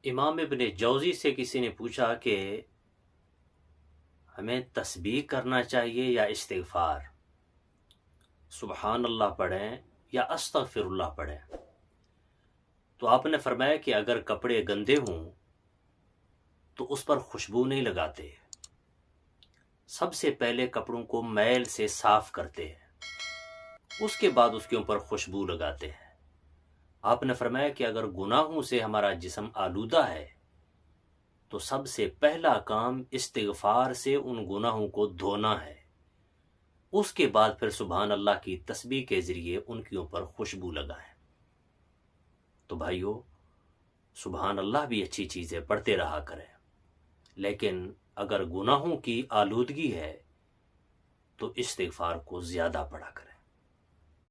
इमाम इब्न जौज़ी से किसी ने पूछा कि हमें तस्बीह करना चाहिए या इस्तिग़फ़ार, सुबहान अल्लाह पढ़ें या अस्तग़फ़िरुल्लाह पढ़ें। तो आपने फरमाया कि अगर कपड़े गंदे हों तो उस पर खुशबू नहीं लगाते, सबसे पहले कपड़ों को मैल से साफ करते हैं, उसके बाद उसके ऊपर खुशबू लगाते हैं। आपने फरमाया कि अगर गुनाहों से हमारा जिस्म आलूदा है तो सबसे पहला काम इस्तिग़फ़ार से उन गुनाहों को धोना है, उसके बाद फिर सुभान अल्लाह की तस्बीह के ज़रिए उनके ऊपर खुशबू लगाएं। तो भाइयों, सुभान अल्लाह भी अच्छी चीज़ है, पढ़ते रहा करें, लेकिन अगर गुनाहों की आलूदगी है तो इस्तिग़फ़ार को ज़्यादा पढ़ा करें।